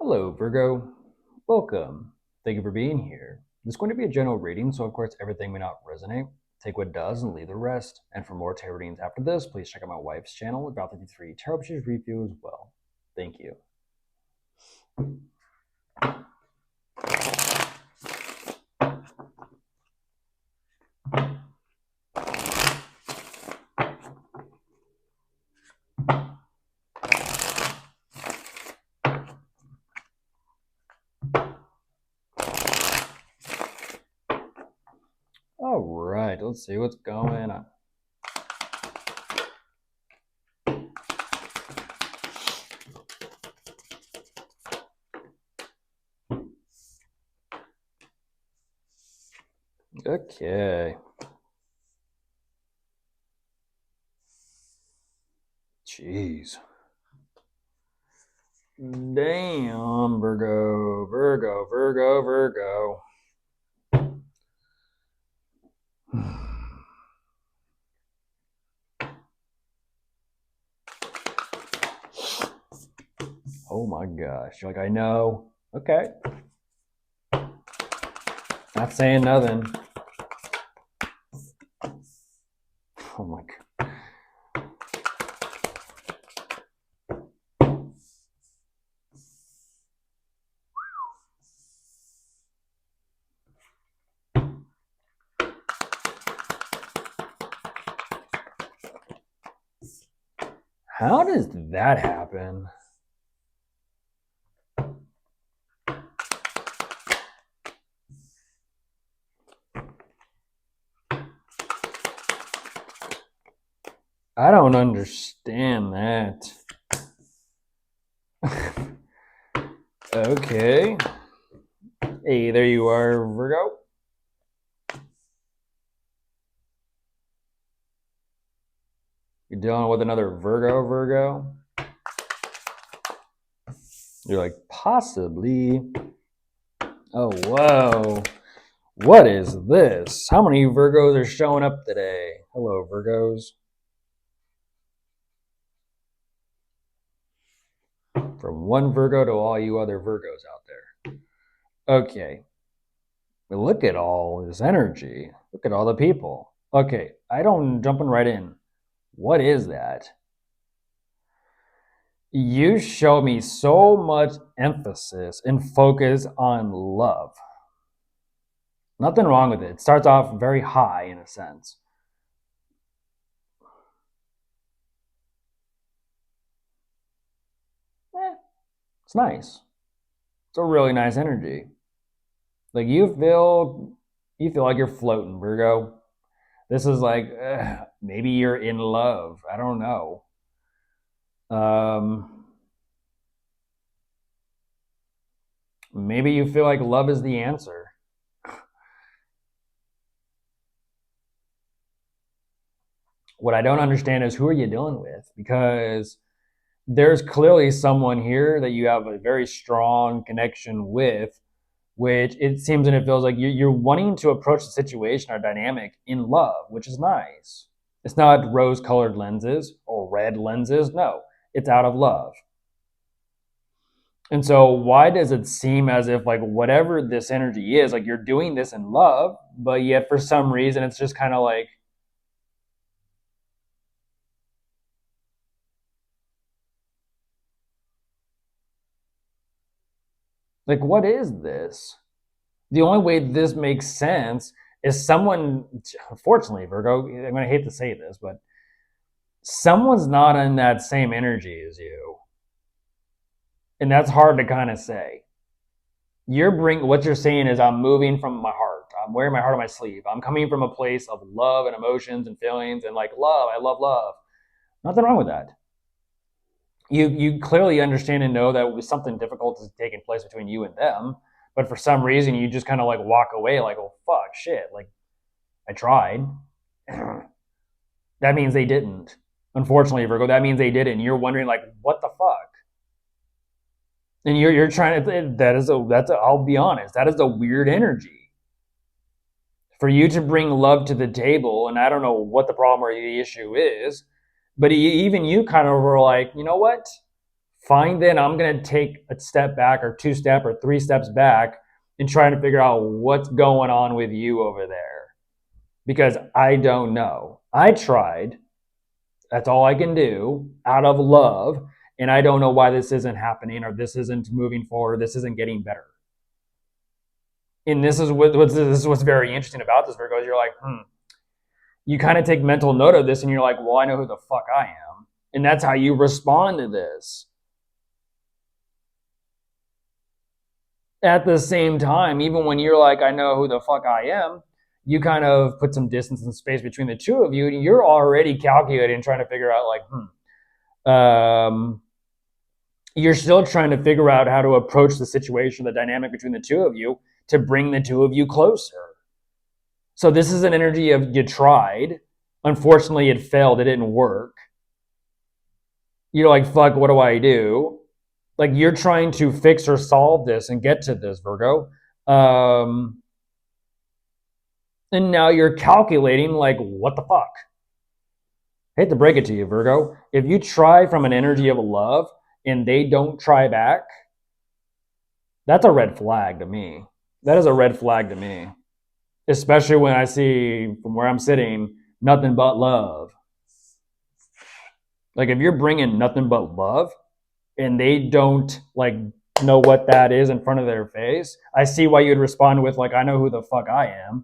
Hello, Virgo. Welcome. Thank you for being here. This is going to be a general reading, so of course everything may not resonate. Take what does and leave the rest. And for more tarot readings after this, please check out my wife's channel, About 53 Tarot She's Review as well. Thank you. All right, let's see what's going on. Okay. Jeez. Damn, Virgo. Oh my gosh. You're like, I know. Okay. Not saying nothing. Oh my god. How does that happen? I don't understand that. Okay. Hey, there you are, Virgo. You're dealing with another Virgo? You're like, possibly. Oh, whoa. What is this? How many Virgos are showing up today? Hello, Virgos. From one Virgo to all you other Virgos out there. Okay. Look at all this energy. Look at all the people. Okay, jumping right in. What is that? You show me so much emphasis and focus on love. Nothing wrong with it. It starts off very high in a sense. It's nice. It's a really nice energy. Like you feel like you're floating, Virgo. This is like maybe you're in love. I don't know. Maybe you feel like love is the answer. What I don't understand is who are you dealing with? Because there's clearly someone here that you have a very strong connection with, which it seems and it feels like you're wanting to approach the situation or dynamic in love, which is nice. It's not rose-colored lenses or red lenses. No, it's out of love. And so why does it seem as if like whatever this energy is, like you're doing this in love, but yet for some reason it's just kind of like what is this? The only way this makes sense is someone, unfortunately, Virgo, I'm going to hate to say this, but someone's not in that same energy as you. And that's hard to kind of say. What you're saying is I'm moving from my heart. I'm wearing my heart on my sleeve. I'm coming from a place of love and emotions and feelings and like love. I love love. Nothing wrong with that. You clearly understand and know that something difficult is taking place between you and them, but for some reason you just kind of like walk away like, oh fuck, shit, like I tried. That means they didn't. Unfortunately, Virgo, that means they didn't. You're wondering like, what the fuck? And you're trying to. I'll be honest. That is a weird energy for you to bring love to the table. And I don't know what the problem or the issue is, but even you kind of were like, you know what? fine, then I'm going to take a step back or 2 step or 3 steps back and trying to figure out what's going on with you over there. Because I don't know. I tried. That's all I can do out of love. And I don't know why this isn't happening or this isn't moving forward. This isn't getting better. And this is what's very interesting about this, Virgo. You're like, you kind of take mental note of this and you're like, well, I know who the fuck I am. And that's how you respond to this. At the same time, even when you're like, I know who the fuck I am, you kind of put some distance and space between the two of you, and you're already calculating, trying to figure out, like, you're still trying to figure out how to approach the situation, the dynamic between the two of you, to bring the two of you closer. So this is an energy of you tried. Unfortunately, it failed. It didn't work. You're like, fuck, what do I do? Like, you're trying to fix or solve this and get to this, Virgo. And now you're calculating, like, what the fuck? I hate to break it to you, Virgo. If you try from an energy of love and they don't try back, that's a red flag to me. That is a red flag to me. Especially when I see, from where I'm sitting, nothing but love. Like, if you're bringing nothing but love and they don't, like, know what that is in front of their face, I see why you'd respond with, like, I know who the fuck I am.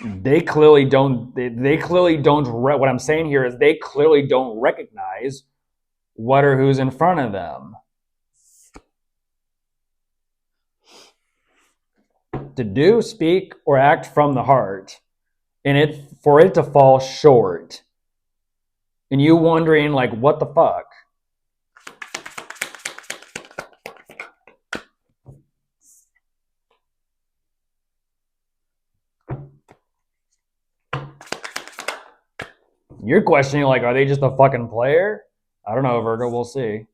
They clearly don't, what I'm saying here is they clearly don't recognize what or who's in front of them. To do, speak, or act from the heart, and for it to fall short, and you wondering, like, what the fuck? You're questioning, like, are they just a fucking player? I don't know, Virgo. We'll see.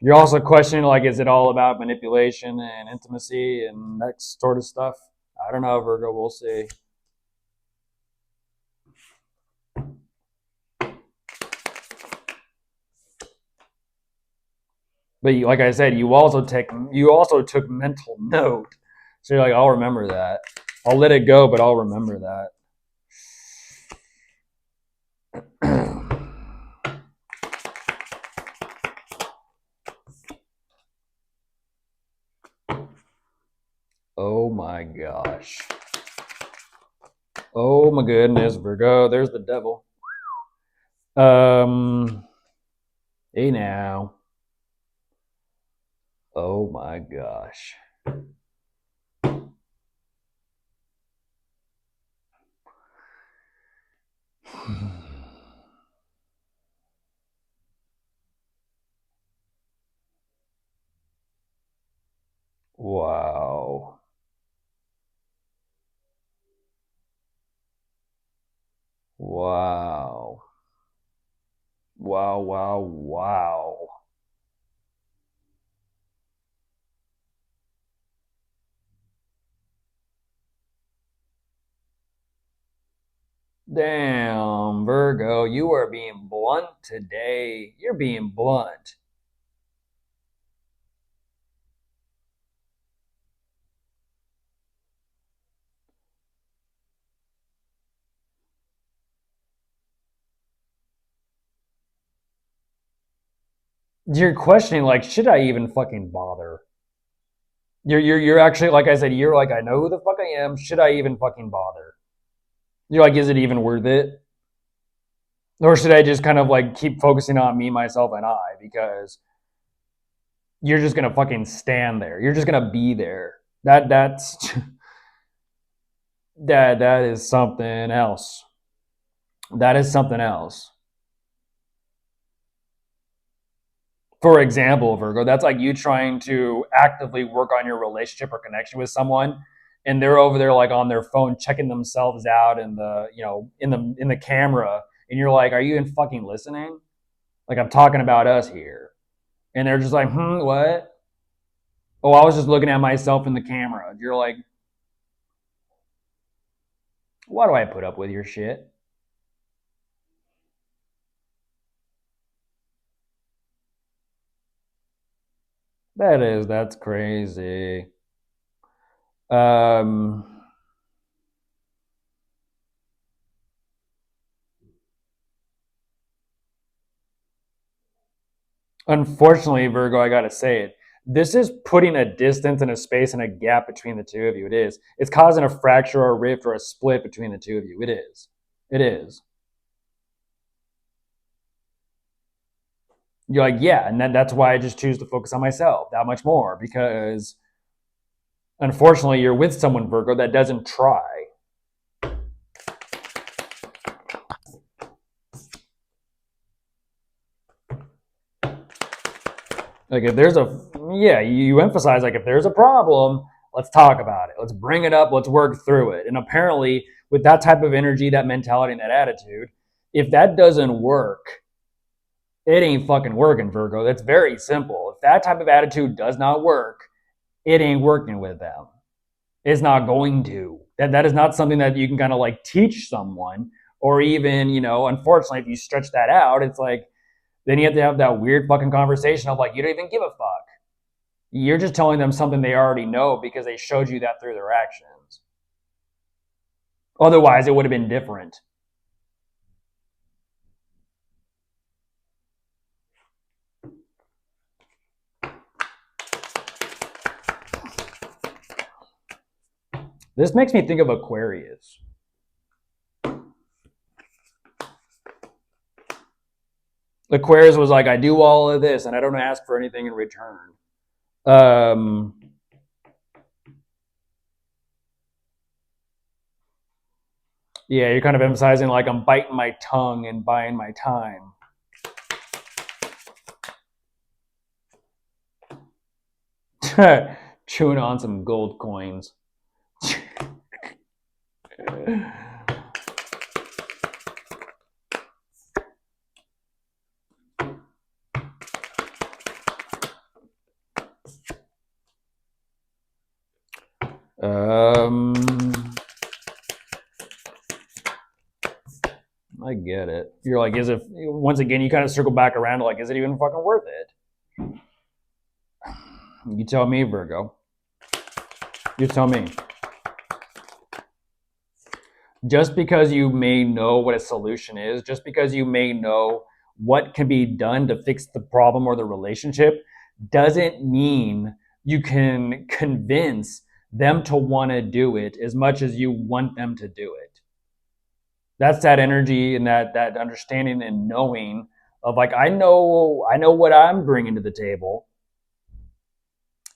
You're also questioning, like, is it all about manipulation and intimacy and that sort of stuff? I don't know, Virgo. We'll see. But like I said, you also took mental note. So you're like, I'll remember that. I'll let it go, but I'll remember that. Oh my gosh. Oh my goodness, Virgo. There's the devil. Hey now. Oh my gosh. Wow. Wow. Wow, wow, wow. Damn, Virgo, you are being blunt today. You're being blunt. You're questioning, like, should I even fucking bother? You're actually, like I said, you're like, I know who the fuck I am. Should I even fucking bother? You're like, is it even worth it? Or should I just kind of, like, keep focusing on me, myself, and I? Because you're just gonna fucking stand there. You're just gonna be there. That's that is something else. That is something else. For example, Virgo, that's like you trying to actively work on your relationship or connection with someone, and they're over there, like, on their phone checking themselves out in the, in the camera, and you're like, are you even fucking listening? Like, I'm talking about us here. And they're just like, what? Oh, I was just looking at myself in the camera. You're like, Why do I put up with your shit? That's crazy. Um, Unfortunately, Virgo, I gotta say it. This is putting a distance and a space and a gap between the two of you. It is. It's causing a fracture or a rift or a split between the two of you. It is. It is. You're like, yeah, and that's why I just choose to focus on myself that much more because unfortunately you're with someone, Virgo, that doesn't try. Like if there's a yeah, you emphasize like if there's a problem, let's talk about it. Let's bring it up. Let's work through it. And apparently, with that type of energy, that mentality, and that attitude, if that doesn't work, it ain't fucking working, Virgo. That's very simple. If that type of attitude does not work, it ain't working with them. It's not going to. That is not something that you can kind of like teach someone, or even unfortunately, if you stretch that out, it's like then you have to have that weird fucking conversation of like you don't even give a fuck. You're just telling them something they already know because they showed you that through their actions. Otherwise, it would have been different. This makes me think of Aquarius. Aquarius was like, I do all of this and I don't ask for anything in return. Um, yeah, you're kind of emphasizing like I'm biting my tongue and buying my time. Chewing on some gold coins. um, I get it. You're like, is it once again? You kind of circle back around to like, is it even fucking worth it? You tell me, Virgo. You tell me. Just because you may know what a solution is, just because you may know what can be done to fix the problem or the relationship, doesn't mean you can convince them to want to do it as much as you want them to do it. That's that energy and that understanding and knowing of like I know what I'm bringing to the table,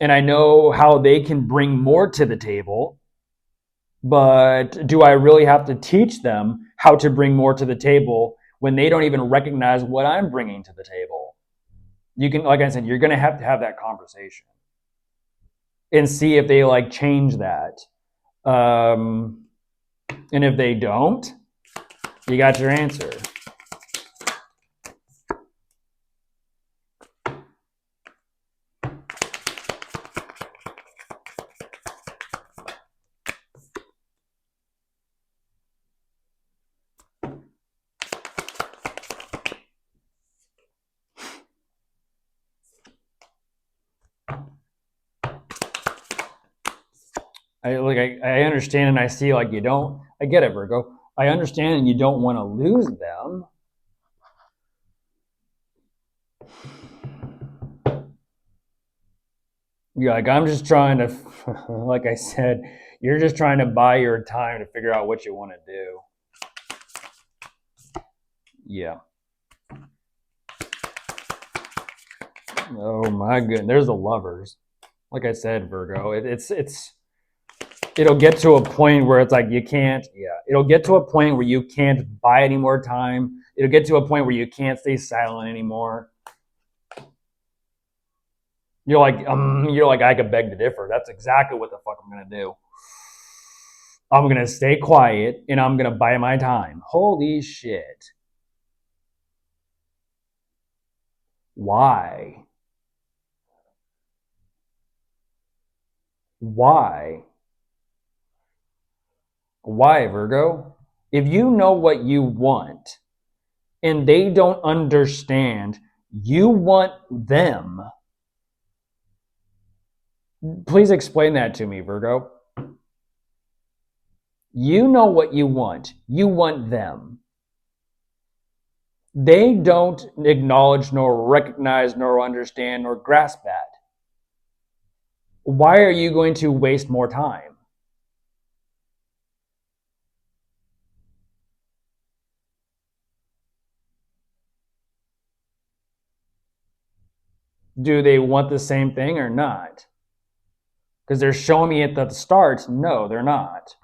and I know how they can bring more to the table. But do I really have to teach them how to bring more to the table when they don't even recognize what I'm bringing to the table? You can, like I said, you're going to have that conversation and see if they like change that. Um, and if they don't, you got your answer. I understand and I see like you don't. I get it, Virgo. I understand and you don't want to lose them. You're like, I'm just trying to, like I said, you're just trying to buy your time to figure out what you want to do. Yeah. Oh my goodness. There's the lovers. Like I said, Virgo, it'll get to a point where it's like you can't. Yeah. It'll get to a point where you can't buy any more time. It'll get to a point where you can't stay silent anymore. You're like I could beg to differ. That's exactly what the fuck I'm gonna do. I'm gonna stay quiet and I'm gonna buy my time. Holy shit. Why? Why? Why, Virgo? If you know what you want and they don't understand, you want them. Please explain that to me, Virgo. You know what you want. You want them. They don't acknowledge, nor recognize, nor understand, nor grasp that. Why are you going to waste more time? Do they want the same thing or not? Because they're showing me at the start, no, they're not.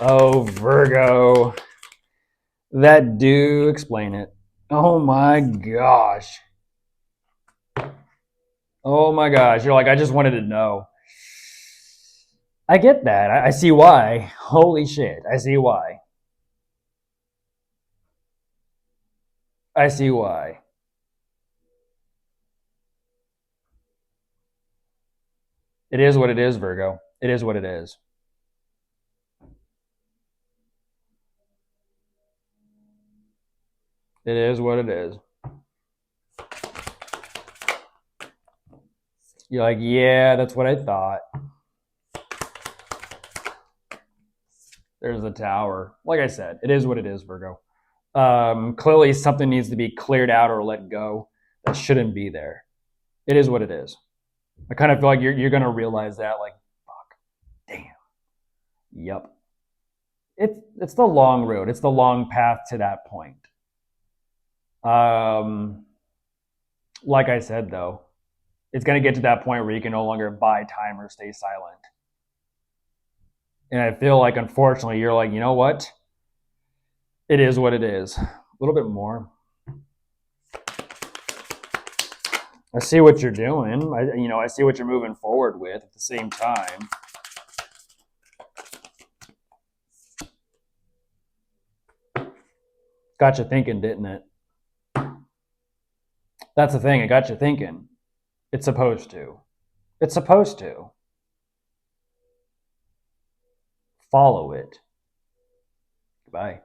Oh, Virgo. That do explain it. Oh my gosh. Oh my gosh. You're like, I just wanted to know. I get that. I see why. Holy shit. I see why. I see why. It is what it is, Virgo. It is what it is. It is what it is. You're like, yeah, that's what I thought. There's the tower. Like I said, it is what it is, Virgo. Clearly, something needs to be cleared out or let go that shouldn't be there. It is what it is. I kind of feel like you're going to realize that, like, fuck, damn. Yep. It's the long road. It's the long path to that point. Like I said, though, it's going to get to that point where you can no longer buy time or stay silent. And I feel like, unfortunately, you're like, you know what? It is what it is. A little bit more. I see what you're doing. I see what you're moving forward with at the same time. Got you thinking, didn't it? That's the thing. It got you thinking. It's supposed to. It's supposed to. Follow it. Goodbye.